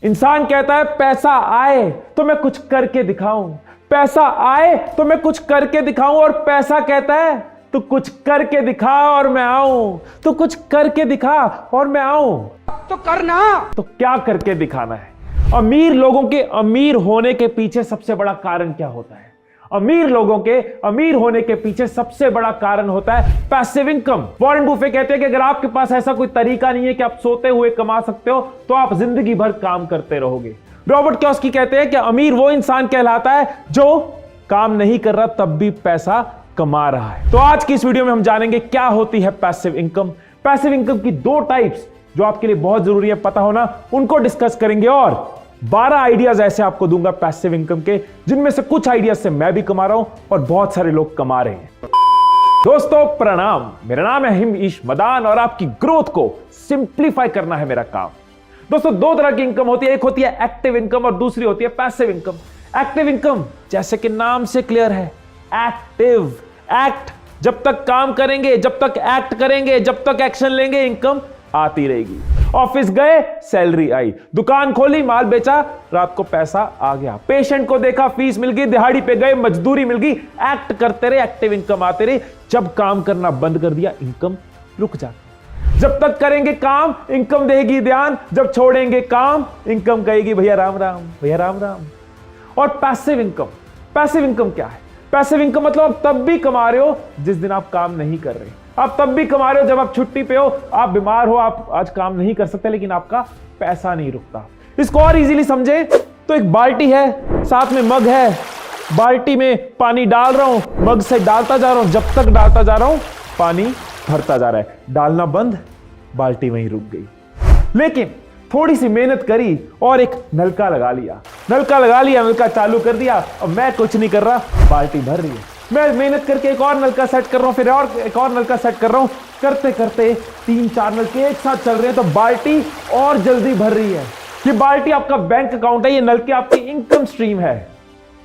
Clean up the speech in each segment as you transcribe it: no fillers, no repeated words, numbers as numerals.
इंसान कहता है पैसा आए तो मैं कुछ करके दिखाऊं, पैसा आए तो मैं कुछ करके दिखाऊं, और पैसा कहता है तू कुछ करके दिखा और मैं आऊं, तू कुछ करके दिखा और मैं आऊं। तो करना, तो क्या करके दिखाना है? अमीर लोगों के अमीर होने के पीछे सबसे बड़ा कारण क्या होता है? अमीर लोगों के अमीर होने के पीछे सबसे बड़ा कारण होता है पैसिव इनकम। वॉरेन बुफे कहते हैं कि अगर आपके पास ऐसा कोई तरीका नहीं है कि आप सोते हुए कमा सकते हो तो आप जिंदगी भर काम करते रहोगे। रॉबर्ट कियोसाकी कहते हैं कि अमीर वो इंसान कहलाता है जो काम नहीं कर रहा तब भी पैसा कमा रहा है। तो आज की इस वीडियो में हम जानेंगे क्या होती है पैसिव इनकम। पैसिव इनकम की दो टाइप्स जो आपके लिए बहुत जरूरी है पता होना, उनको डिस्कस करेंगे, और 12 आइडियाज ऐसे आपको दूंगा पैसिव इनकम के, जिनमें से कुछ आइडियाज से मैं भी कमा रहा हूं और बहुत सारे लोग कमा रहे हैं। दोस्तों प्रणाम, मेरा नाम है हिमेश मदान और आपकी ग्रोथ को सिंप्लीफाई करना है मेरा काम। दोस्तों दो तरह की इनकम होती है, एक होती है एक्टिव इनकम और दूसरी होती है पैसिव इनकम। एक्टिव इनकम जैसे कि नाम से क्लियर है, एक्टिव, एक्ट, जब तक काम करेंगे, जब तक एक्ट करेंगे, जब तक एक्शन लेंगे, इनकम आती रहेगी। ऑफिस गए, सैलरी आई, दुकान खोली, माल बेचा, रात को पैसा आ गया, पेशेंट को देखा, फीस मिल गई, दिहाड़ी पे गए, मजदूरी मिल गई, एक्ट करते रहे, एक्टिव इनकम आते रही। जब काम करना बंद कर दिया, इनकम रुक जाती। जब तक करेंगे काम, इनकम देगी ध्यान, जब छोड़ेंगे काम, इनकम कहेगी भैया राम राम, भैया राम राम। और पैसिव इनकम, पैसिव इनकम क्या है? पैसिव इनकम मतलब आप तब भी कमा रहे हो जिस दिन आप काम नहीं कर रहे, आप तब भी कमा रहे हो जब आप छुट्टी पे हो, आप बीमार हो, आप आज काम नहीं कर सकते, लेकिन आपका पैसा नहीं रुकता। इसको और इजीली समझे तो एक बाल्टी है, साथ में मग है, बाल्टी में पानी डाल रहा हूं, मग से डालता जा रहा हूं, जब तक डालता जा रहा हूं पानी भरता जा रहा है, डालना बंद, बाल्टी वहीं रुक गई। लेकिन थोड़ी सी मेहनत करी और एक नलका लगा लिया, नलका लगा लिया, नलका चालू कर दिया, अब मैं कुछ नहीं कर रहा, बाल्टी भर रही है। मैं मेहनत करके एक और नलका सेट कर रहा हूं, फिर और एक और नलका सेट कर रहा हूं, करते करते 3-4 नलके एक साथ चल रहे हैं तो बाल्टी और जल्दी भर रही है। ये बाल्टी आपका बैंक अकाउंट है, ये नलके आपकी इनकम स्ट्रीम है।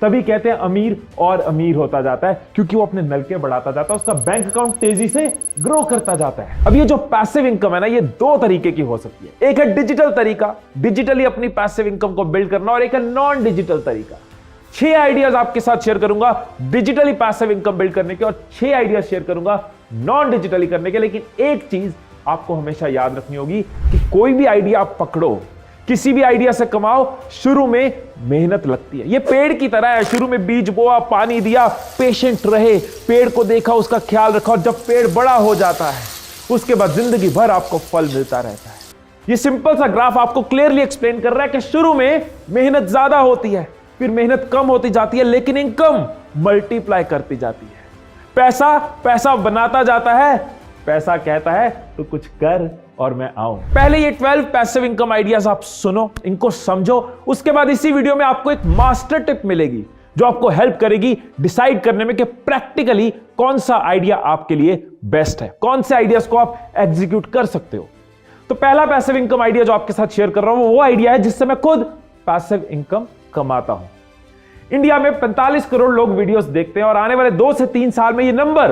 तभी कहते हैं अमीर और अमीर होता जाता है, क्योंकि वो अपने नलके बढ़ाता जाता है, उसका बैंक अकाउंट तेजी से ग्रो करता जाता है। अब ये जो पैसिव इनकम है ना, ये दो तरीके की हो सकती है। एक है डिजिटल तरीका, डिजिटली अपनी पैसिव इनकम को बिल्ड करना, और एक है नॉन डिजिटल तरीका। 6 आइडियाज आपके साथ शेयर करूंगा डिजिटली पैसिव इनकम बिल्ड करने के, और 6 आइडियाज शेयर करूंगा नॉन डिजिटली करने के। लेकिन एक चीज आपको हमेशा याद रखनी होगी कि कोई भी आइडिया आप पकड़ो, किसी भी आइडिया से कमाओ, शुरू में मेहनत लगती है। ये पेड़ की तरह है, शुरू में बीज बोआ, पानी दिया, पेशेंट रहे, पेड़ को देखा, उसका ख्याल रखा, और जब पेड़ बड़ा हो जाता है उसके बाद जिंदगी भर आपको फल मिलता रहता है। ये सिंपल सा ग्राफ आपको क्लियरली एक्सप्लेन कर रहा है कि शुरू में मेहनत ज्यादा होती है, फिर मेहनत कम होती जाती है, लेकिन इनकम मल्टीप्लाई करती जाती है। पैसा पैसा बनाता जाता है, पैसा कहता है तो कुछ कर और मैं आऊं। पहले ये 12 पैसिव इनकम आइडियाज आप सुनो, इनको समझो, उसके बाद इसी वीडियो में आपको एक मास्टर टिप मिलेगी जो आपको हेल्प करेगी डिसाइड करने में कि प्रैक्टिकली कौन सा आइडिया आपके लिए बेस्ट है, कौन से आइडियाज को आप एग्जीक्यूट कर सकते हो। तो पहला पैसिव इनकम आइडिया जो आपके साथ शेयर कर रहा हूं वो आइडिया है जिससे मैं खुद पैसिव इनकम कमाता हूं। इंडिया में 45 करोड़ लोग वीडियोस देखते हैं और आने वाले 2 से 3 साल में ये नंबर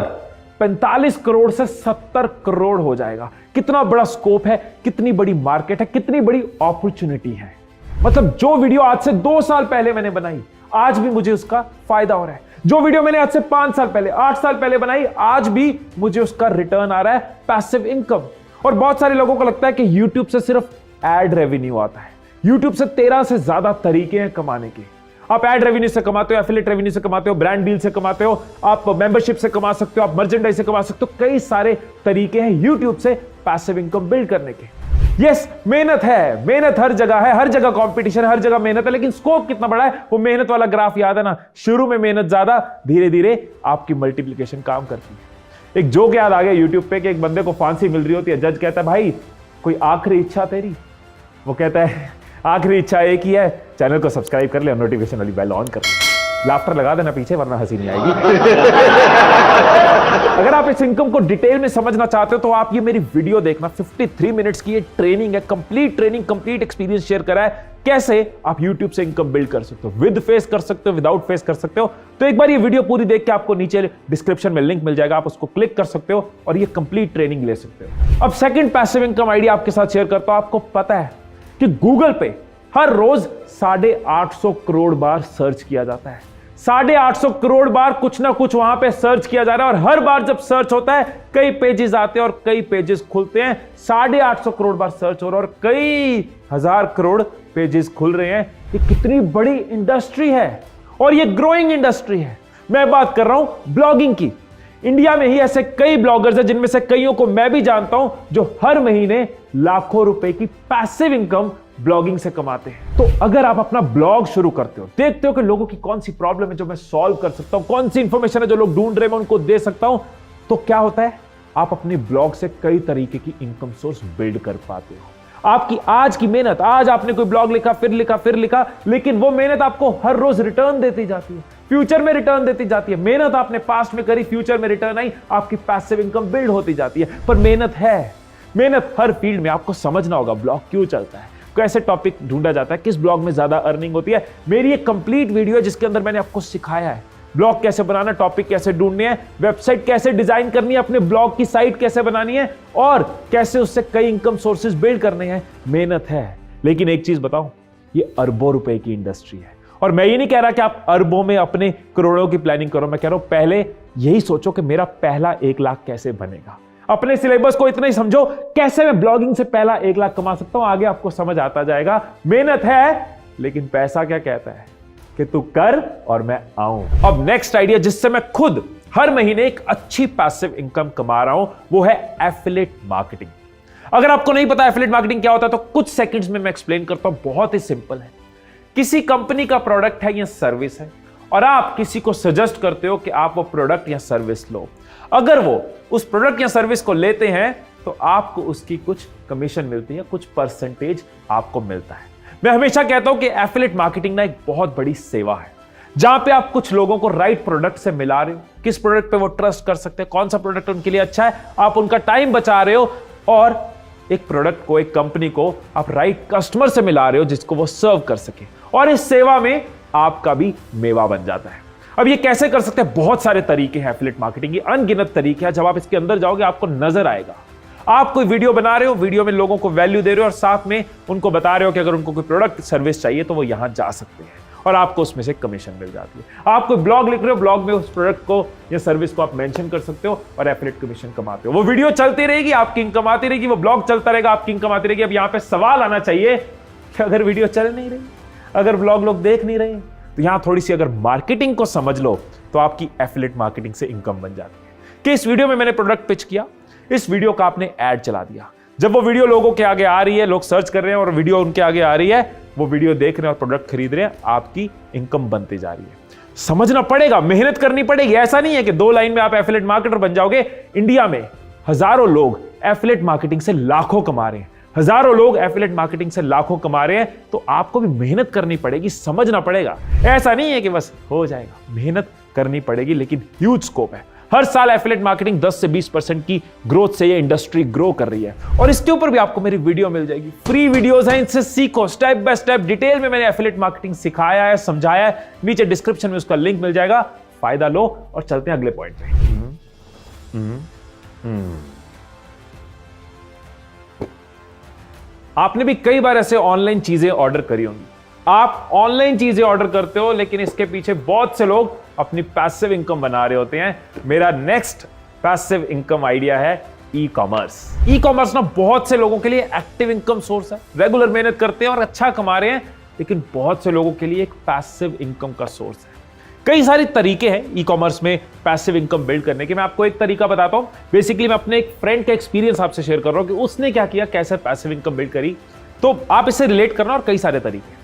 45 करोड़ से 70 करोड़ हो जाएगा। कितना बड़ा स्कोप है, कितनी बड़ी मार्केट है, कितनी बड़ी अपॉर्चुनिटी है। मतलब जो वीडियो आज से 2 साल पहले मैंने बनाई, आज भी मुझे उसका फायदा हो रहा है। जो वीडियो मैंने आज से 5 साल पहले, 8 साल पहले बनाई, आज भी मुझे उसका रिटर्न आ रहा है, पैसिव इनकम। और बहुत सारे लोगों को लगता है कि YouTube से सिर्फ एड रेवेन्यू आता है। YouTube से 13 से ज्यादा तरीके हैं कमाने के। आप एड रेवेन्यू से कमाते हो, एफिलिएट रेवेन्यू से कमाते हो, ब्रांड डील से कमाते हो, आप मेंबरशिप से कमा सकते हो, आप मर्चेंडाइज से कमा सकते हो। कई सारे तरीके हैं YouTube से पैसिव इनकम बिल्ड करने के। यस, मेहनत है, मेहनत हर जगह है, हर जगह कंपटीशन है, हर जगह मेहनत है, लेकिन स्कोप कितना बड़ा है वो मेहनत वाला ग्राफ याद है ना। शुरू में मेहनत ज्यादा, धीरे धीरे आपकी मल्टीप्लिकेशन काम करती है। एक जोक याद आ गया यूट्यूब पे कि एक बंदे को फांसी मिल रही होती है, जज कहता है भाई कोई आखिरी इच्छा तेरी? वो कहता है आखिरी इच्छा एक ही है, चैनल को सब्सक्राइब कर ले और नोटिफिकेशन वाली बेल ऑन कर ले। लाफ्टर लगा देना पीछे वरना हंसी नहीं आएगी। अगर आप इस इनकम को डिटेल में समझना चाहते हो तो आप ये मेरी वीडियो देखना। 53 मिनट्स की ये ट्रेनिंग है, complete training, complete experience share करा है कैसे आप YouTube से इनकम बिल्ड कर सकते हो, विद फेस कर सकते हो, विदाउट फेस कर सकते हो। तो एक बार ये वीडियो पूरी देख के आपको नीचे डिस्क्रिप्शन में लिंक मिल जाएगा, आप उसको क्लिक कर सकते हो और ये कंप्लीट ट्रेनिंग ले सकते हो। अब सेकंड पैसिव इनकम आइडिया आपके साथ शेयर करता हूं। आपको पता है कि गूगल पे हर रोज 850 करोड़ बार सर्च किया जाता है। 850 करोड़ बार कुछ ना कुछ वहां पे सर्च किया जा रहा है और हर बार जब सर्च होता है कई पेजेस आते हैं और कई पेजेस खुलते हैं। 850 करोड़ बार सर्च हो रहा है और कई हजार करोड़ पेजेस खुल रहे हैं। ये कितनी बड़ी इंडस्ट्री है और ये ग्रोइंग इंडस्ट्री है। मैं बात कर रहा हूं ब्लॉगिंग की। इंडिया में ही ऐसे कई ब्लॉगर्स हैं जिनमें से कईयों को मैं भी जानता हूं जो हर महीने लाखों रुपए की पैसिव इनकम ब्लॉगिंग से कमाते हैं। तो अगर आप अपना ब्लॉग शुरू करते हो, देखते हो कि लोगों की कौन सी प्रॉब्लम है जो मैं सॉल्व कर सकता हूं, कौन सी इंफॉर्मेशन है जो लोग ढूंढ रहे हैं मैं उनको दे सकता हूं, तो क्या होता है, आप अपने ब्लॉग से कई तरीके की इनकम सोर्स बिल्ड कर पाते हो। आपकी आज की मेहनत, आज आपने कोई ब्लॉग लिखा, फिर लिखा, लेकिन वो मेहनत आपको हर रोज रिटर्न देती जाती है, फ्यूचर में रिटर्न देती जाती है। मेहनत आपने पास्ट में करी, फ्यूचर में रिटर्न आई, आपकी पैसिव इनकम बिल्ड होती जाती है। पर मेहनत है, मेहनत हर फील्ड में। आपको समझना होगा ब्लॉग क्यों चलता है, कैसे टॉपिक ढूंढा जाता है, किस ब्लॉग में ज्यादा अर्निंग होती है। मेरी एक कंप्लीट वीडियो है जिसके अंदर मैंने आपको सिखाया है ब्लॉग कैसे बनाना, टॉपिक कैसे ढूंढने हैं, वेबसाइट कैसे डिजाइन करनी है, अपने ब्लॉग की साइट कैसे बनानी है और कैसे उससे कई इनकम सोर्सेज बिल्ड करने हैं। मेहनत है, लेकिन एक चीज बताऊं, ये अरबों रुपए की इंडस्ट्री है। और मैं ये नहीं कह रहा कि आप अरबों में अपने करोड़ों की प्लानिंग करो, मैं कह रहा हूं पहले यही सोचो कि मेरा पहला 1 लाख कैसे बनेगा। अपने सिलेबस को इतना ही समझो, कैसे मैं ब्लॉगिंग से पहला 1 लाख कमा सकता हूं, आगे आपको समझ आता जाएगा। मेहनत है, लेकिन पैसा क्या कहता है कि तू कर और मैं आऊं। अब नेक्स्ट आइडिया जिससे मैं खुद हर महीने एक अच्छी पैसिव इनकम कमा रहा हूं, वो है एफिलिएट मार्केटिंग। अगर आपको नहीं पता एफिलिएट मार्केटिंग क्या होता है तो कुछ सेकंड्स में मैं एक्सप्लेन करता हूं। बहुत ही सिंपल है। किसी कंपनी का प्रोडक्ट है या सर्विस है और आप किसी को सजेस्ट करते हो कि आप वो प्रोडक्ट या सर्विस लो। अगर वो उस प्रोडक्ट या सर्विस को लेते हैं तो आपको उसकी कुछ कमीशन मिलती है, कुछ परसेंटेज आपको मिलता है। मैं हमेशा कहता हूं कि एफिलिएट मार्केटिंग ना एक बहुत बड़ी सेवा है, जहां पे आप कुछ लोगों को राइट प्रोडक्ट से मिला रहे हो, किस प्रोडक्ट पे वो ट्रस्ट कर सकते हैं, कौन सा प्रोडक्ट उनके लिए अच्छा है, आप उनका टाइम बचा रहे हो और एक प्रोडक्ट को, एक कंपनी को आप राइट कस्टमर से मिला रहे हो जिसको वो सर्व कर सके और इस सेवा में आपका भी मेवा बन जाता है। अब ये कैसे कर सकते हैं? बहुत सारे तरीके हैं एफिलिएट मार्केटिंग की, अनगिनत तरीके हैं। जब आप इसके अंदर जाओगे आपको नजर आएगा। आप कोई वीडियो बना रहे हो, वीडियो में लोगों को वैल्यू दे रहे हो और साथ में उनको बता रहे हो कि अगर उनको कोई प्रोडक्ट सर्विस चाहिए तो वो यहां जा सकते हैं और आपको उसमें से कमीशन मिल जाती है। आप कोई ब्लॉग लिख रहे हो, ब्लॉग में उस प्रोडक्ट को या सर्विस को आप मेंशन कर सकते हो और एफिलिएट कमीशन कमाते हो। वो वीडियो चलती रहेगी, आपकी इनकम आती रहेगी, वो ब्लॉग चलता रहेगा, आपकी इनकम आती रहेगी। अब यहां पे सवाल आना चाहिए कि अगर वीडियो चल नहीं रही, अगर ब्लॉग लोग देख नहीं रहे, तो यहां थोड़ी सी अगर मार्केटिंग को समझ लो तो आपकी एफिलिएट मार्केटिंग से इनकम बन जाती है। कि इस वीडियो में मैंने प्रोडक्ट पिच किया, इस वीडियो का आपने ऐड चला दिया। जब वो वीडियो लोगों के आगे आ रही है, लोग सर्च कर रहे हैं और वीडियो उनके आगे आ रही है, वो वीडियो देख रहे हैं और प्रोडक्ट खरीद रहे हैं, आपकी इनकम बनती जा रही है। समझना पड़ेगा, मेहनत करनी पड़ेगी। ऐसा नहीं है कि 2 लाइन में आप एफिलिएट मार्केटर बन जाओगे। इंडिया में हजारों लोग एफिलिएट मार्केटिंग से लाखों कमा रहे हैं, हजारों लोग एफिलिएट मार्केटिंग से लाखों कमा रहे हैं। तो आपको भी मेहनत करनी पड़ेगी, समझना पड़ेगा। ऐसा नहीं है कि बस हो जाएगा, मेहनत करनी पड़ेगी, लेकिन ह्यूज स्कोप है। हर साल एफिलिएट मार्केटिंग 10 से 20% की ग्रोथ से ये इंडस्ट्री ग्रो कर रही है और इसके ऊपर भी आपको मेरी वीडियो मिल जाएगी। फ्री वीडियोस हैं, इनसे सीखो स्टेप बाय स्टेप। डिटेल में मैंने एफिलिएट मार्केटिंग सिखाया है, समझाया है। नीचे डिस्क्रिप्शन में उसका लिंक मिल जाएगा, फायदा लो। और चलते हैं अगले पॉइंट पे। आपने भी कई बार ऐसे ऑनलाइन चीजें ऑर्डर करी होंगी। आप ऑनलाइन चीजें ऑर्डर करते हो, लेकिन इसके पीछे बहुत से लोग अपनी पैसिव इनकम बना रहे होते हैं। मेरा नेक्स्ट पैसिव इनकम आइडिया है ई कॉमर्स। ई कॉमर्स ना बहुत से लोगों के लिए एक्टिव इनकम सोर्स है, रेगुलर मेहनत करते हैं और अच्छा कमा रहे हैं, लेकिन बहुत से लोगों के लिए एक पैसिव इनकम का सोर्स है। कई सारे तरीके हैं ई कॉमर्स में पैसिव इनकम बिल्ड करने के। मैं आपको एक तरीका बताता हूं। बेसिकली मैं अपने एक फ्रेंड का एक्सपीरियंस आपसे शेयर कर रहा हूं कि उसने क्या किया, कैसे पैसिव इनकम बिल्ड करी। तो आप इससे रिलेट करना। और कई सारे तरीके,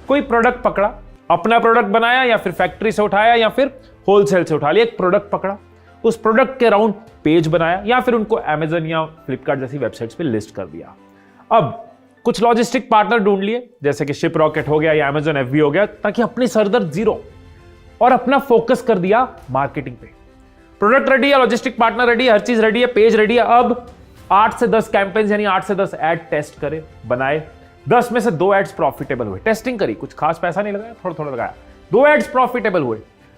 कोई प्रोडक्ट पकड़ा, अपना प्रोडक्ट बनाया या फिर फैक्ट्री से उठाया या फिर होलसेल से उठा लिया, एक प्रोडक्ट पकड़ा, उस प्रोडक्ट के अराउंड पेज बनाया या फिर उनको अमेजन या फ्लिपकार्ट जैसी वेबसाइट्स पे लिस्ट कर दिया। अब कुछ लॉजिस्टिक पार्टनर ढूंढ लिए, जैसे कि शिप रॉकेट हो गया या अमेजन FB हो गया, ताकि अपनी सरदर्द जीरो और अपना फोकस कर दिया मार्केटिंग पे। प्रोडक्ट रेडी है, लॉजिस्टिक पार्टनर रेडी है, हर चीज रेडी है, पेज रेडी है। अब 8 से 10 कैंपेन्स यानी 8 से 10 एड टेस्ट करे, बनाए। 10 में से 2 एड्स प्रॉफिटेबल हुए। टेस्टिंग करी, कुछ खास पैसा नहीं लगाया, थोड़ा थोड़ा लगाया। 2 एड्स प्रॉफिटेबल हुए।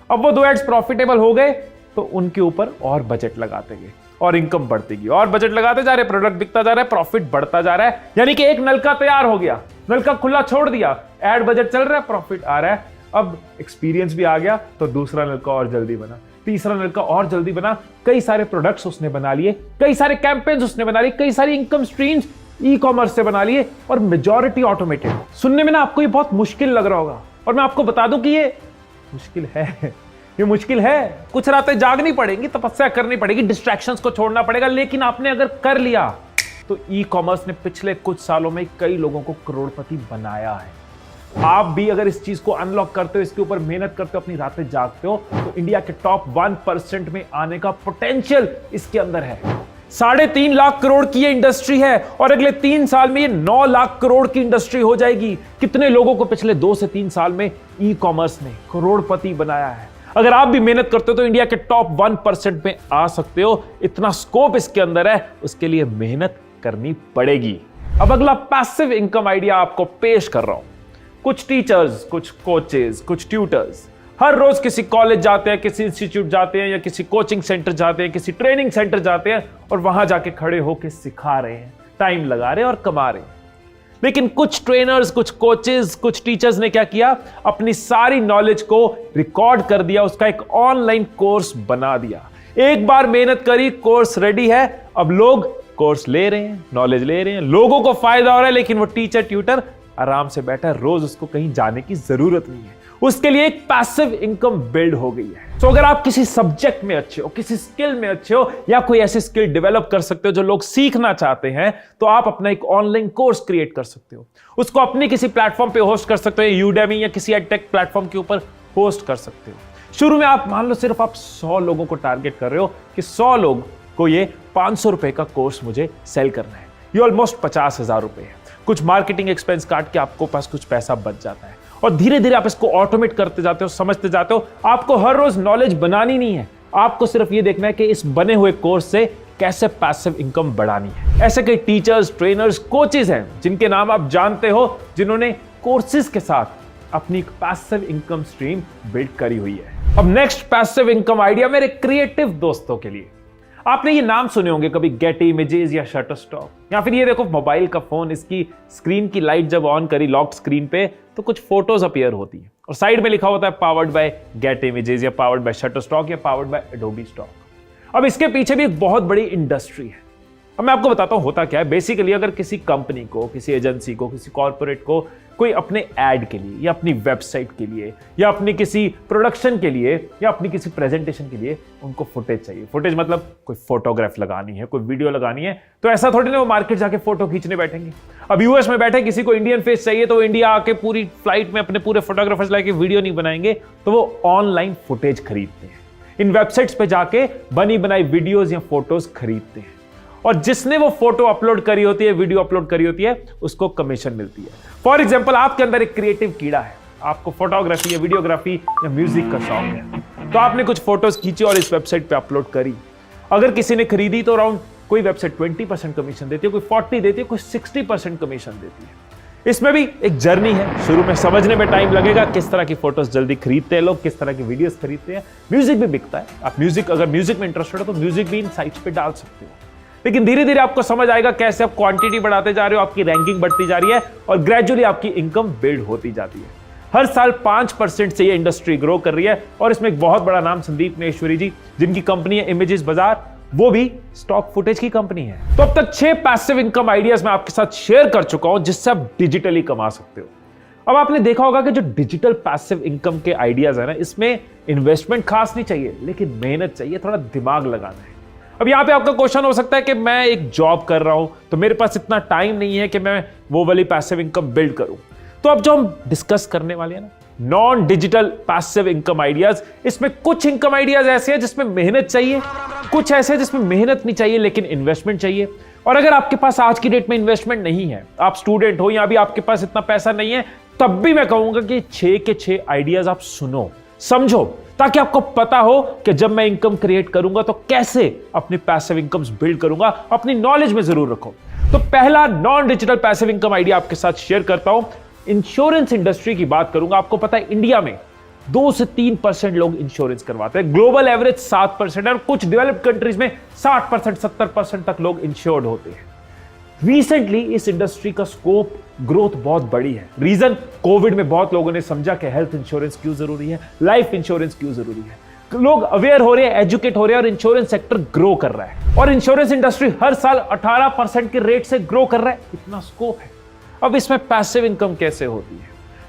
अब वो 2 एड्स प्रॉफिटेबल हो गए तो उनके ऊपर और बजट लगाते गए और इनकम बढ़ती गई और बजट लगाते जा रहे, प्रोडक्ट बिकता जा रहा है, प्रॉफिट बढ़ता जा रहा है। यानी कि एक नलका तैयार हो गया, नलका खुला छोड़ दिया, एड बजट चल रहा है, प्रॉफिट आ रहा है। अब एक्सपीरियंस भी आ गया तो दूसरा नलका और जल्दी बना, तीसरा नलका और जल्दी बना, कई सारे प्रोडक्ट्स उसने बना लिए, कई सारे कैंपेन्स उसने बना लिए, कई सारी इनकम स्ट्रीम्स ई कॉमर्स से बना लिए और मेजॉरिटी ऑटोमेटेड। सुनने में ना आपको ये बहुत मुश्किल लग रहा होगा और मैं आपको बता दूं कि ये मुश्किल है, ये मुश्किल है। कुछ रातें जागनी पड़ेंगी, तपस्या करनी पड़ेगी, डिस्ट्रैक्शंस को छोड़ना पड़ेगा, लेकिन आपने अगर कर लिया तो ई कॉमर्स ने पिछले कुछ सालों में कई लोगों को करोड़पति बनाया है। आप भी अगर इस चीज को अनलॉक करते हो, इसके ऊपर मेहनत करते हो, अपनी रातें जागते हो, तो इंडिया के टॉप 1% में आने का पोटेंशियल इसके अंदर है। 3.5 लाख करोड़ की ये इंडस्ट्री है और अगले 3 साल में ये 9 लाख करोड़ की इंडस्ट्री हो जाएगी। कितने लोगों को पिछले 2 से 3 साल में ई कॉमर्स ने करोड़पति बनाया है। अगर आप भी मेहनत करते हो तो इंडिया के टॉप 1% में आ सकते हो। इतना स्कोप इसके अंदर है, उसके लिए मेहनत करनी पड़ेगी। अब अगला पैसिव इनकम आइडिया आपको पेश कर रहा हूं। कुछ टीचर्स, कुछ कोचेस, कुछ ट्यूटर्स हर रोज किसी कॉलेज जाते हैं, किसी इंस्टीट्यूट जाते हैं या किसी कोचिंग सेंटर जाते हैं, किसी ट्रेनिंग सेंटर जाते हैं और वहां जाके खड़े होकर सिखा रहे हैं, टाइम लगा रहे हैं और कमा रहे हैं। लेकिन कुछ ट्रेनर्स, कुछ कोचेस, कुछ टीचर्स ने क्या किया, अपनी सारी नॉलेज को रिकॉर्ड कर दिया, उसका एक ऑनलाइन कोर्स बना दिया। एक बार मेहनत करी, कोर्स रेडी है, अब लोग कोर्स ले रहे हैं, नॉलेज ले रहे हैं, लोगों को फायदा हो रहा है, लेकिन वो टीचर ट्यूटर आराम से बैठा है, रोज उसको कहीं जाने की जरूरत नहीं है। उसके लिए एक पैसिव इनकम बिल्ड हो गई है। तो अगर आप किसी सब्जेक्ट में अच्छे हो, किसी स्किल में अच्छे हो या कोई ऐसी स्किल डेवलप कर सकते हो जो लोग सीखना चाहते हैं, तो आप अपना एक ऑनलाइन कोर्स क्रिएट कर सकते हो, उसको अपनी किसी प्लेटफॉर्म पे होस्ट कर सकते हो, यूडेमी या किसी एडटेक प्लेटफॉर्म के ऊपर होस्ट कर सकते हो। शुरू में आप मान लो सिर्फ आप 100 लोगों को टारगेट कर रहे हो कि 100 लोग को ये 500 रुपए का कोर्स मुझे सेल करना है। ये ऑलमोस्ट 50,000 रुपए है। कुछ मार्केटिंग एक्सपेंस काट के आपको पास कुछ पैसा बच जाता है और धीरे धीरे आप इसको ऑटोमेट करते जाते हो, समझते जाते हो। आपको हर रोज नॉलेज बनानी नहीं है, आपको सिर्फ ये देखना है कि इस बने हुए कोर्स से कैसे पैसिव इनकम बढ़ानी है। ऐसे कई टीचर्स, ट्रेनर्स, कोचेस हैं जिनके नाम आप जानते हो, जिन्होंने कोर्सेज के साथ अपनी एक पैसिव इनकम स्ट्रीम बिल्ड करी हुई है। अब नेक्स्ट पैसिव इनकम आइडिया मेरे क्रिएटिव दोस्तों के लिए। आपने ये नाम सुने होंगे कभी, गेट इमेजेस या शटरस्टॉक, या फिर ये देखो मोबाइल का फोन, इसकी स्क्रीन की लाइट जब ऑन करी लॉक्ड स्क्रीन पे तो कुछ फोटोज अपीयर होती है और साइड में लिखा होता है पावर्ड बाय गेट इमेजेस या पावर्ड बाय शटरस्टॉक या पावर्ड बाय एडोबी स्टॉक। अब इसके पीछे भी एक बहुत बड़ी इंडस्ट्री है। अब मैं आपको बताता हूं होता क्या है। बेसिकली अगर किसी कंपनी को, किसी एजेंसी को, किसी कॉर्पोरेट को कोई अपने एड के लिए या अपनी वेबसाइट के लिए या अपनी किसी प्रोडक्शन के लिए या अपनी किसी प्रेजेंटेशन के लिए उनको फुटेज चाहिए। फुटेज मतलब कोई फोटोग्राफ लगानी है, कोई वीडियो लगानी है, तो ऐसा थोड़ी ना वो मार्केट जाके फोटो खींचने बैठेंगे। अब यूएस में बैठे किसी को इंडियन फेस चाहिए तो वो इंडिया आके पूरी फ्लाइट में अपने पूरे फोटोग्राफर्स लाके वीडियो नहीं बनाएंगे, तो वो ऑनलाइन फुटेज खरीदते हैं, इन वेबसाइट्स पे जाके बनी बनाई वीडियोज या फोटोज खरीदते हैं और जिसने वो फोटो अपलोड करी होती है, वीडियो अपलोड करी होती है, उसको कमीशन मिलती है। फॉर एग्जाम्पल आपके अंदर एक क्रिएटिव कीड़ा है, आपको फोटोग्राफी या वीडियोग्राफी या म्यूजिक का शौक है, तो आपने कुछ फोटोज खींची और इस वेबसाइट पे अपलोड करी। अगर किसी ने खरीदी तो अराउंड कोई वेबसाइट 20% कमीशन देती है, कोई 40 देती है, कोई 60% कमीशन देती है। इसमें भी एक जर्नी है, शुरू में समझने में टाइम लगेगा किस तरह की फोटोज जल्दी खरीदते हैं लोग, किस तरह की वीडियोस खरीदते हैं। म्यूजिक भी बिकता है, आप म्यूजिक, अगर म्यूजिक में इंटरेस्टेड हो तो म्यूजिक भी इन साइट्स पे डाल सकते हो। लेकिन धीरे धीरे आपको समझ आएगा कैसे आप क्वांटिटी बढ़ाते जा रहे हो, आपकी रैंकिंग बढ़ती जा रही है और ग्रेजुअली आपकी इनकम बिल्ड होती जाती है। हर साल 5% से ये इंडस्ट्री ग्रो कर रही है और इसमें एक बहुत बड़ा नाम संदीप महेश्वरी जी, जिनकी कंपनी है इमेजेस बाजार, वो भी स्टॉक फुटेज की कंपनी है। तो अब तक 6 पैसिव इनकम आइडियाज मैं आपके साथ शेयर कर चुका हूं जिससे आप डिजिटली कमा सकते हो। अब आपने देखा होगा कि जो डिजिटल पैसिव इनकम के आइडियाज है ना, इसमें इन्वेस्टमेंट खास नहीं चाहिए, लेकिन मेहनत चाहिए, थोड़ा दिमाग लगाना है। अब यहां पे आपका क्वेश्चन हो सकता है कि मैं एक जॉब कर रहा हूं तो मेरे पास इतना टाइम नहीं है कि मैं वो वाली पैसिव इनकम बिल्ड करूं। तो अब जो हम डिस्कस करने वाले हैं ना, non digital passive income ideas, इसमें कुछ इनकम आइडियाज ऐसे हैं जिसमें मेहनत चाहिए, कुछ ऐसे हैं जिसमें मेहनत नहीं चाहिए लेकिन इन्वेस्टमेंट चाहिए। और अगर आपके पास आज की डेट में इन्वेस्टमेंट नहीं है, आप स्टूडेंट हो या अभी आपके पास इतना पैसा नहीं है, तब भी मैं कहूंगा कि 6 के 6 आइडियाज आप सुनो, समझो, ताकि आपको पता हो कि जब मैं इनकम क्रिएट करूंगा तो कैसे अपनी पैसिव इनकम्स बिल्ड करूंगा। अपनी नॉलेज में जरूर रखो। तो पहला non digital passive income idea आपके साथ शेयर करता हूं। इंश्योरेंस इंडस्ट्री की बात करूंगा। आपको पता है इंडिया में 2 से 3% लोग इंश्योरेंस करवाते हैं। ग्लोबल एवरेज 7% है और कुछ डेवलप्ड कंट्रीज में 60% 70% तक लोग इंश्योर्ड होते हैं। रिसेंटली इस इंडस्ट्री का स्कोप ग्रोथ बहुत बड़ी है। रीजन, कोविड में बहुत लोगों ने समझा कि हेल्थ इंश्योरेंस क्यों जरूरी है, लाइफ इंश्योरेंस क्यों जरूरी है। लोग अवेयर हो रहे हैं, एजुकेट हो रहे हैं और इंश्योरेंस सेक्टर ग्रो कर रहा है। और इंश्योरेंस इंडस्ट्री हर साल 18% के रेट से ग्रो कर रहा है। इतना स्कोप है। अब इसमें पैसिव इनकम कैसे होती है?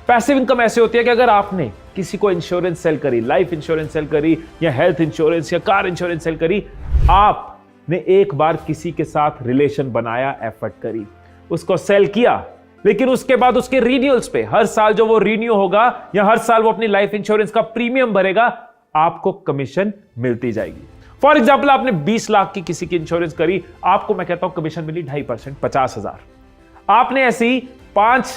पैसिव इनकम ऐसे होती है कि अगर आपने किसी को इंश्योरेंस सेल करी, लाइफ इंश्योरेंस सेल करी या हेल्थ इंश्योरेंस या कार इंश्योरेंस सेल करी, आपने एक बार किसी के साथ रिलेशन बनाया, एफर्ट करी, उसको सेल किया, लेकिन उसके बाद उसके रिन्यूअल्स पे हर साल जो वो रिन्यू होगा या हर साल वो अपनी लाइफ इंश्योरेंस का प्रीमियम भरेगा, आपको कमीशन मिलती जाएगी। फॉर एग्जाम्पल, आपने 20 लाख की किसी की इंश्योरेंस करी, आपको मैं कहता हूं कमीशन मिली 2.5%, 50,000। आपने ऐसी 5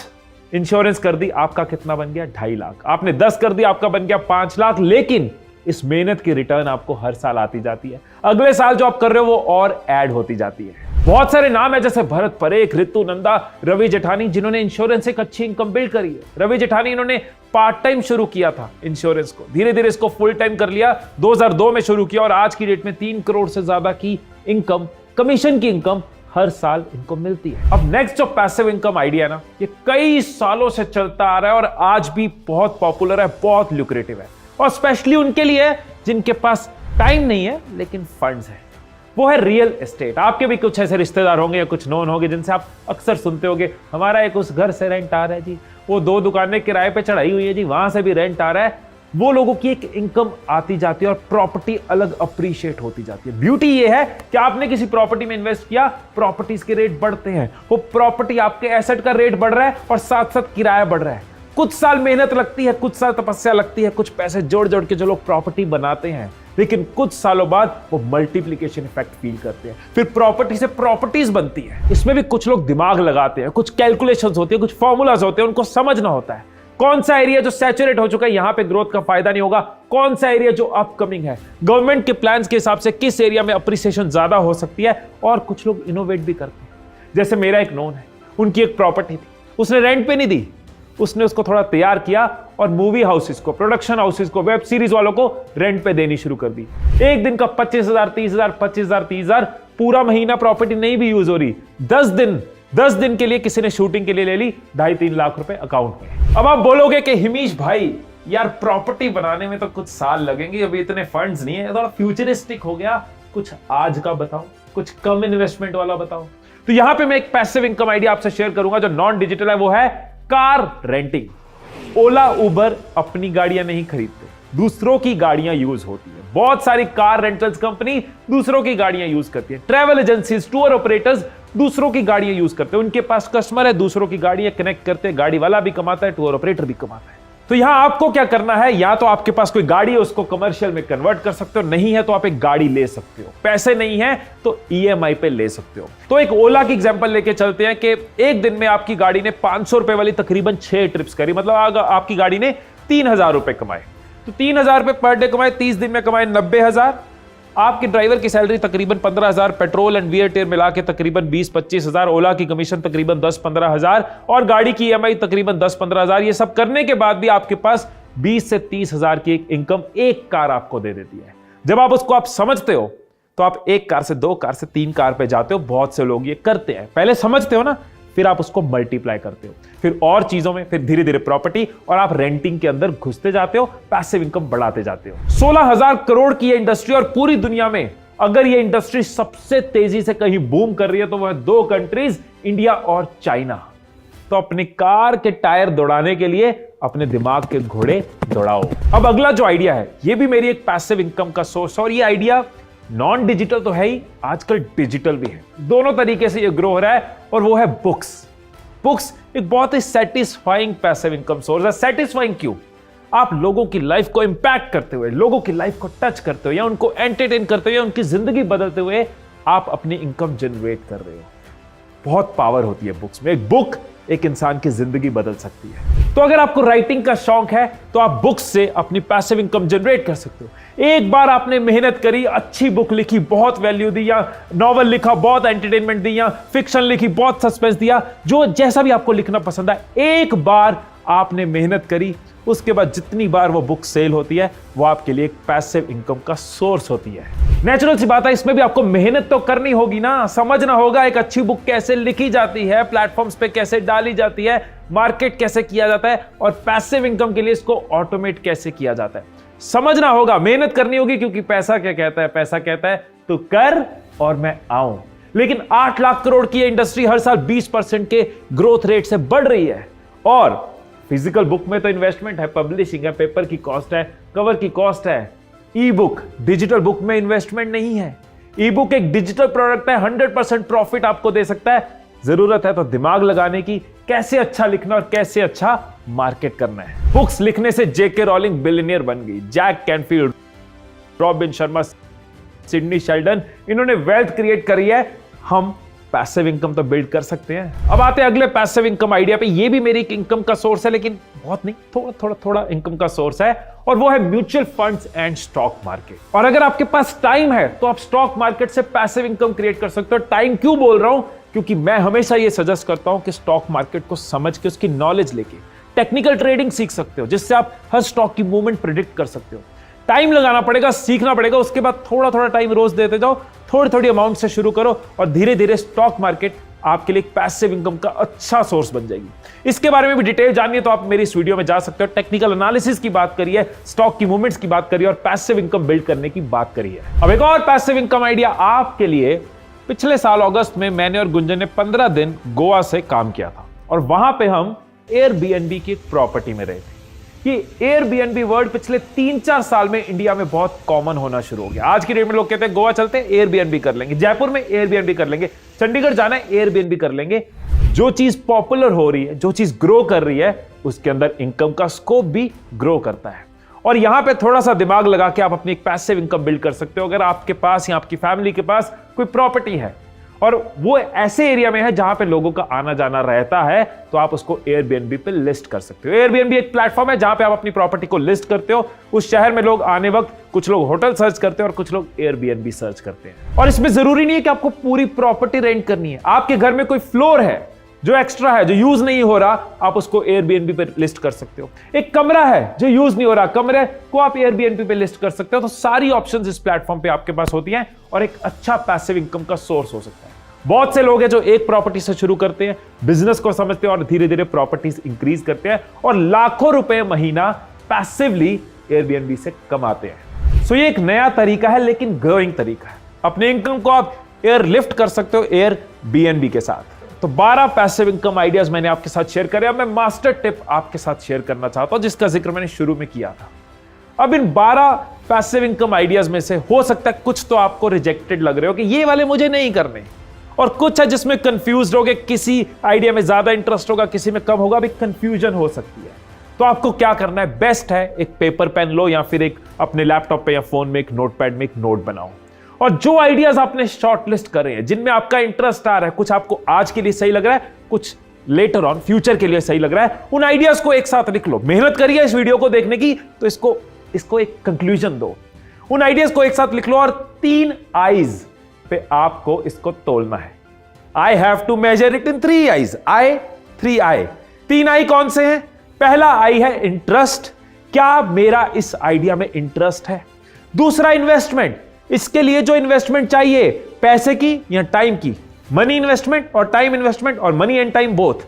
इंश्योरेंस कर दी, आपका कितना बन गया? 2.5 लाख। आपने 10 कर दी, आपका बन गया 5 लाख। लेकिन इस मेहनत की रिटर्न आपको हर साल आती जाती है। अगले साल जो आप कर रहे हो वो और ऐड होती जाती है। बहुत सारे नाम है जैसे भरत परेख, रितु नंदा, रवि जेठानी, जिन्होंने इंश्योरेंस से एक अच्छी इनकम बिल्ड करी है। रवि जेठानी इन्होंने पार्ट टाइम शुरू किया था इंश्योरेंस को, धीरे धीरे इसको फुल टाइम कर लिया, 2002 में शुरू किया और आज की डेट में 3 करोड़ से ज्यादा की इनकम, कमीशन की इनकम हर साल इनको मिलती है। अब नेक्स्ट जो पैसिव इनकम आइडिया ना, ये कई सालों से चलता आ रहा है और आज भी बहुत पॉपुलर है, बहुत ल्यूक्रेटिव है और स्पेशली उनके लिए जिनके पास टाइम नहीं है लेकिन फंड्स है। वो है रियल एस्टेट। आपके भी कुछ ऐसे रिश्तेदार होंगे या कुछ नोन होंगे जिनसे आप अक्सर सुनते होंगे, हमारा एक उस घर से रेंट आ रहा है जी, वो 2 दुकानें किराए पे चढ़ाई हुई है जी, वहां से भी रेंट आ रहा है। वो लोगों की एक इनकम आती जाती है और प्रॉपर्टी अलग अप्रिशिएट होती जाती है। ब्यूटी ये है कि आपने किसी प्रॉपर्टी में इन्वेस्ट किया, प्रॉपर्टीज के रेट बढ़ते हैं, वो प्रॉपर्टी आपके एसेट का रेट बढ़ रहा है और साथ साथ किराया बढ़ रहा है। कुछ साल मेहनत लगती है, कुछ साल तपस्या लगती है, कुछ पैसे जोड़ जोड़ के जो लोग प्रॉपर्टी बनाते हैं, लेकिन कुछ सालों बाद वो मल्टीप्लिकेशन इफेक्ट फील करते हैं, फिर प्रॉपर्टी से प्रॉपर्टीज बनती है। इसमें भी कुछ लोग दिमाग लगाते हैं, कुछ कैलकुलेशंस होती है, कुछ फॉर्मूलाज होते हैं, उनको समझना होता है कौन सा एरिया जो सैचुरेट हो चुका है यहां पे ग्रोथ का फायदा नहीं होगा, कौन सा एरिया जो अपकमिंग है, गवर्नमेंट के प्लान्स के हिसाब से किस एरिया में अप्रिसिएशन ज्यादा हो सकती है। और कुछ लोग इनोवेट भी करते हैं। जैसे मेरा एक नोन है, उनकी एक प्रॉपर्टी थी, उसने रेंट पे नहीं दी, उसने उसको थोड़ा तैयार किया और मूवी हाउसेस को, प्रोडक्शन हाउसेस को, वेब सीरीज वालों को रेंट पे देनी शुरू कर दी। एक दिन का 25,000, 30,000, 25,000, 30,000, पूरा महीना प्रॉपर्टी नहीं भी यूज हो रही, 10 दिन के लिए किसी ने शूटिंग के लिए ले ली 2.5-3 लाख रुपए अकाउंट में। अब आप बोलोगे कि हिमीश भाई यार प्रॉपर्टी बनाने में तो कुछ साल लगेंगे, अभी इतने फंड्स नहीं है, थोड़ा फ्यूचरिस्टिक हो गया, कुछ आज का बताओ, कुछ कम इन्वेस्टमेंट वाला बताओ। तो यहां पे मैं एक पैसिव इनकम आइडिया आपसे शेयर करूंगा जो नॉन डिजिटल है, वो है कार रेंटिंग। ओला उबर अपनी गाड़ियां नहीं खरीदते, दूसरों की गाड़ियां यूज होती है। बहुत सारी कार रेंटल्स कंपनी दूसरों की गाड़ियां यूज करती है। ट्रैवल एजेंसीज, टूर ऑपरेटर्स दूसरों की गाड़ियां यूज करते हैं, उनके पास कस्टमर है, दूसरों की गाड़ियां कनेक्ट करते हैं, गाड़ी वाला भी कमाता है, टूर ऑपरेटर भी कमाता है। तो यहां आपको क्या करना है, या तो आपके पास कोई गाड़ी है उसको कमर्शियल में कन्वर्ट कर सकते हो, नहीं है तो आप एक गाड़ी ले सकते हो, पैसे नहीं है तो ईएमआई पे ले सकते हो। तो एक ओला की एग्जांपल लेके चलते हैं कि एक दिन में आपकी गाड़ी ने 500 रुपए वाली तकरीबन 6 ट्रिप्स करी, मतलब आपकी गाड़ी ने 3,000 रुपए कमाए। तो 3,000 रुपए पर डे कमाए, 30 दिन में कमाए 90,000। आपके ड्राइवर की सैलरी तकरीबन 15,000, पेट्रोल एंड वियर टेयर मिला के तकरीबन 20-25,000, ओला की कमीशन तकरीबन 10-15,000 और गाड़ी की ईएमआई तकरीबन 10-15,000। ये सब करने के बाद भी आपके पास 20 से 30,000 की एक इनकम एक कार आपको दे देती है। जब आप उसको आप समझते हो तो आप 1 कार से 2 कार से 3 कार पे जाते हो। बहुत से लोग ये करते हैं, पहले समझते हो ना, फिर आप उसको मल्टीप्लाई करते हो, फिर और चीजों में, फिर धीरे धीरे प्रॉपर्टी, और आप रेंटिंग के अंदर घुसते जाते हो, पैसिव इनकम बढ़ाते जाते हो। 16,000 करोड़ की ये इंडस्ट्री, और पूरी दुनिया में अगर ये इंडस्ट्री सबसे तेजी से कहीं बूम कर रही है तो वह 2 कंट्रीज, इंडिया और चाइना। तो अपनी कार के टायर दौड़ाने के लिए अपने दिमाग के घोड़े दौड़ाओ। अब अगला जो आइडिया है, ये भी मेरी एक पैसिव इनकम का सोर्स, और ये आइडिया नॉन डिजिटल तो है ही, आजकल डिजिटल भी है, दोनों तरीके से ये ग्रो हो रहा है, और वो है बुक्स। बुक्स एक बहुत ही सेटिस्फाइंग पैसिव इनकम सोर्स है। सेटिस्फाइंग क्यों? आप लोगों की लाइफ को इंपैक्ट करते हुए, लोगों की लाइफ को टच करते हुए, या उनको एंटरटेन करते हुए, उनकी जिंदगी बदलते हुए आप अपनी इनकम जनरेट कर रहे हो। बहुत पावर होती है बुक्स में। एक बुक एक इंसान की जिंदगी बदल सकती है। तो अगर आपको राइटिंग का शौक है तो आप बुक्स से अपनी पैसिव इनकम जनरेट कर सकते हो। एक बार आपने मेहनत करी, अच्छी बुक लिखी, बहुत वैल्यू दी, या नॉवल लिखा, बहुत एंटरटेनमेंट दी, या फिक्शन लिखी, बहुत सस्पेंस दिया, जो जैसा भी आपको लिखना पसंद है, एक बार आपने मेहनत करी, उसके बाद जितनी बार वो बुक सेल होती है वो आपके लिए एक पैसिव इनकम का सोर्स होती है। नेचुरल सी बात है, इसमें भी आपको मेहनत तो करनी होगी ना, समझना होगा एक अच्छी बुक कैसे लिखी जाती है, प्लेटफॉर्म्स पे कैसे डाली जाती है, मार्केट कैसे किया जाता है और पैसिव इनकम के लिए इसको ऑटोमेट कैसे किया जाता है। समझना होगा, मेहनत करनी होगी, क्योंकि पैसा क्या कहता है? पैसा कहता है तू कर और मैं आऊं। लेकिन 8 लाख करोड़ की इंडस्ट्री हर साल 20% के ग्रोथ रेट से बढ़ रही है। और फिजिकल बुक में तो इन्वेस्टमेंट है, पब्लिशिंग है, पेपर की कॉस्ट है, कवर की कॉस्ट है। ई बुक, डिजिटल बुक में इन्वेस्टमेंट नहीं है। ई बुक एक डिजिटल प्रोडक्ट है, 100% प्रॉफिट आपको दे सकता है। जरूरत है तो दिमाग लगाने की, कैसे अच्छा लिखना और कैसे अच्छा मार्केट करना है। बुक्स लिखने से जेके रॉलिंग बिलियनियर बन गई, Jack Canfield, Robin Sharma, Sidney Sheldon, इन्होंने वेल्थ क्रिएट करी है। हम पैसिव इनकम तो बिल्ड कर सकते हैं। अब आते हैं अगले पैसिव इनकम आइडिया पे। ये भी मेरी एक इनकम का सोर्स है, लेकिन बहुत नहीं, थोड़ा इनकम का सोर्स है, और वो है mutual funds and stock market. और अगर आपके पास टाइम है तो आप स्टॉक मार्केट से पैसिव इनकम क्रिएट कर सकते हो। टाइम क्यों बोल रहा हूं? क्योंकि मैं हमेशा ये सजेस्ट करता हूं कि स्टॉक मार्केट को समझ के, उसकी नॉलेज लेके टेक्निकल ट्रेडिंग सीख सकते हो, जिससे आप हर स्टॉक की मूवमेंट प्रिडिक्ट कर सकते हो। टाइम लगाना पड़ेगा, सीखना पड़ेगा, उसके बाद थोड़ा टाइम रोज देते जाओ, थोड़ी अमाउंट से शुरू करो और धीरे धीरे स्टॉक मार्केट आपके लिए एक पैसिव इनकम का अच्छा सोर्स बन जाएगी। इसके बारे में भी डिटेल जाननी है तो आप मेरी इस वीडियो में जा सकते हो। टेक्निकल एनालिसिस की बात करिए, स्टॉक की मूवमेंट्स की बात करिए और पैसिव इनकम बिल्ड करने की बात करिए। अब एक और पैसिव इनकम आइडिया आपके लिए। पिछले साल अगस्त में मैंने और गुंजन ने 15 दिन गोवा से काम किया था और वहां पे हम एयरबीएनबी की एक प्रॉपर्टी में रहे थे। ये एयरबीएनबी वर्ड पिछले 3-4 साल में इंडिया में बहुत कॉमन होना शुरू हो गया। आज की डेट में लोग कहते हैं गोवा चलते हैं, एयरबीएनबी कर लेंगे, जयपुर में एयरबीएनबी कर लेंगे, चंडीगढ़ जाना है एयरबीएनबी कर लेंगे। जो चीज पॉपुलर हो रही है, जो चीज ग्रो कर रही है, उसके अंदर इनकम का स्कोप भी ग्रो करता है। और यहां पे थोड़ा सा दिमाग लगा के आप अपनी एक पैसिव इनकम बिल्ड कर सकते हो। अगर आपके पास या आपकी फैमिली के पास कोई प्रॉपर्टी है और वो ऐसे एरिया में है जहां पे लोगों का आना जाना रहता है, तो आप उसको एयरबीएनबी पे लिस्ट कर सकते हो। एयरबीएनबी एक प्लेटफॉर्म है जहां पे आप अपनी प्रॉपर्टी को लिस्ट करते हो। उस शहर में लोग आने वक्त कुछ लोग होटल सर्च करते हैं और कुछ लोग एयरबीएनबी सर्च करते हैं। और इसमें जरूरी नहीं है कि आपको पूरी प्रॉपर्टी रेंट करनी है। आपके घर में कोई फ्लोर है जो एक्स्ट्रा है, जो यूज नहीं हो रहा, आप उसको एयरबीएनबी पे लिस्ट कर सकते हो। एक कमरा है जो यूज नहीं हो रहा, कमरे को आप एयरबीएनबी पे लिस्ट कर सकते हो। तो सारी ऑप्शंस इस प्लेटफॉर्म पे आपके पास होती हैं और एक अच्छा पैसिव इनकम का सोर्स हो सकता है। बहुत से लोग हैं जो एक प्रॉपर्टी से शुरू करते हैं, बिजनेस को समझते हैं और धीरे धीरे प्रॉपर्टीज इंक्रीज करते हैं और लाखों रुपए महीना पैसिवली एयरबीएनबी से कमाते हैं। सो ये एक नया तरीका है, लेकिन ग्रोइंग तरीका है। अपने इनकम को आप एयर लिफ्ट कर सकते हो एयरबीएनबी के साथ। तो 12 पैसिव इनकम आइडियाज मैंने आपके साथ शेयर करे। अब मैं मास्टर टिप आपके साथ शेयर करना चाहता हूं, जिसका जिक्र मैंने शुरू में किया था। अब इन 12 पैसिव इनकम आइडियाज में से हो सकता है कुछ तो आपको रिजेक्टेड लग रहे हो कि ये वाले मुझे नहीं करने, और कुछ है जिसमें कंफ्यूज होगे, किसी आइडिया में ज्यादा इंटरेस्ट होगा, किसी में कम होगा, भी कंफ्यूजन हो सकती है। तो आपको क्या करना है? बेस्ट है एक पेपर पेन लो या फिर एक अपने लैपटॉप पे या फोन में एक नोटपैड में एक नोट बनाओ और जो आइडियाज आपने शॉर्टलिस्ट करे हैं, जिनमें आपका इंटरेस्ट आ रहा है, कुछ आपको आज के लिए सही लग रहा है, कुछ लेटर ऑन फ्यूचर के लिए सही लग रहा है, उन आइडियाज को एक साथ लिख लो। मेहनत करिए इस वीडियो को देखने की, तो इसको एक कंक्लूजन दो। उन आइडियाज को एक साथ लिख लो और 3 आईज पे आपको इसको तोलना है। I have to measure it in 3 I's. I 3 I. 3 I कौन से हैं? पहला आई है इंटरेस्ट, क्या मेरा इस आइडिया में इंटरेस्ट है। दूसरा इन्वेस्टमेंट, इसके लिए जो इन्वेस्टमेंट चाहिए, पैसे की या टाइम की, मनी इन्वेस्टमेंट और टाइम इन्वेस्टमेंट और मनी एंड टाइम बोथ,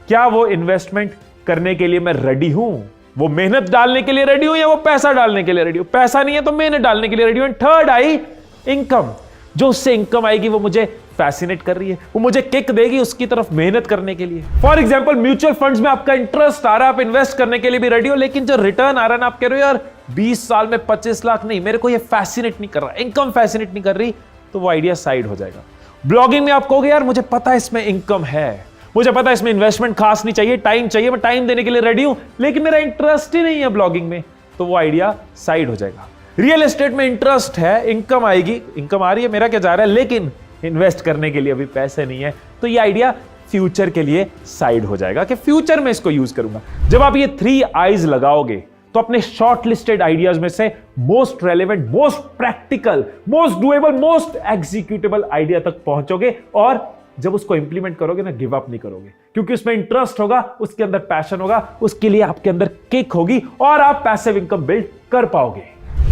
क्या वो इन्वेस्टमेंट करने के लिए मैं रेडी हूं, वो मेहनत डालने के लिए रेडी हूं या वो पैसा डालने के लिए रेडी हूं। पैसा नहीं है तो मेहनत डालने के लिए रेडी हूं। थर्ड आई इनकम, जो उससे इनकम आएगी वो मुझे फैसिनेट कर रही है, वो मुझे किक देगी उसकी तरफ मेहनत करने के लिए। फॉर एग्जांपल म्यूचुअल फंड्स में आपका इंटरेस्ट आ रहा है, आप इन्वेस्ट करने के लिए भी रेडी हो, लेकिन जो रिटर्न आ रहा है ना, आप कह रहे हो यार 20 साल में 25 लाख नहीं, मेरे को ये फैसिनेट नहीं कर रहा, इनकम फैसिनेट नहीं कर रही, तो वो आइडिया साइड हो जाएगा। ब्लॉगिंग में आप कहोगे यार मुझे पता है इसमें इनकम है, मुझे पता है इसमें इन्वेस्टमेंट खास नहीं चाहिए, टाइम चाहिए, मैं टाइम देने के लिए रेडी हूं, लेकिन मेरा इंटरेस्ट ही नहीं है ब्लॉगिंग में, तो वो आइडिया साइड हो जाएगा। रियल एस्टेट में इंटरेस्ट है, इनकम आएगी, इनकम आ रही है, मेरा क्या जा रहा है, लेकिन इन्वेस्ट करने के लिए अभी पैसे नहीं है, तो ये आइडिया फ्यूचर के लिए साइड हो जाएगा कि फ्यूचर में इसको यूज करूंगा। जब आप ये 3 आईज लगाओगे तो अपने शॉर्ट लिस्टेड आइडियाज में से most relevant, most practical, most doable, most executable idea तक पहुंचोगे और जब उसको इंप्लीमेंट करोगे ना, गिव अप नहीं करोगे, क्योंकि उसमें इंटरेस्ट होगा, उसके अंदर पैशन होगा, उसके लिए आपके अंदर किक होगी और आप पैसिव इनकम बिल्ड कर पाओगे।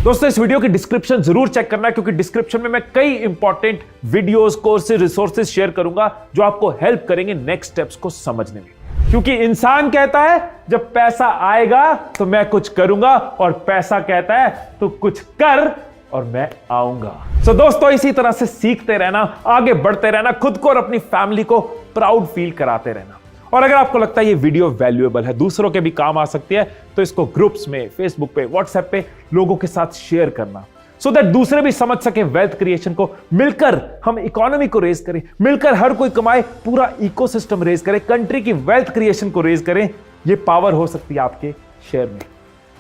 दोस्तों, इस वीडियो की डिस्क्रिप्शन जरूर चेक करना, क्योंकि डिस्क्रिप्शन में मैं कई important videos, courses, resources share करूंगा जो आपको हेल्प करेंगे नेक्स्ट स्टेप्स को समझने में। क्योंकि इंसान कहता है जब पैसा आएगा तो मैं कुछ करूंगा, और पैसा कहता है तो कुछ कर और मैं आऊंगा। सो दोस्तों, इसी तरह से सीखते रहना, आगे बढ़ते रहना, खुद को और अपनी फैमिली को प्राउड फील कराते रहना। और अगर आपको लगता है ये वीडियो वैल्यूएबल है, दूसरों के भी काम आ सकती है, तो इसको ग्रुप्स में, फेसबुक पे, व्हाट्सएप पे लोगों के साथ शेयर करना, सो दैट दूसरे भी समझ सके वेल्थ क्रिएशन को। मिलकर हम इकोनॉमी को रेज करें, मिलकर हर कोई कमाए, पूरा इकोसिस्टम रेज करें, कंट्री की वेल्थ क्रिएशन को रेज करें। ये पावर हो सकती है आपके शेयर में।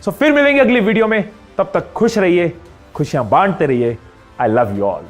सो फिर मिलेंगे अगली वीडियो में, तब तक खुश रहिए, खुशियां बांटते रहिए। I love you all.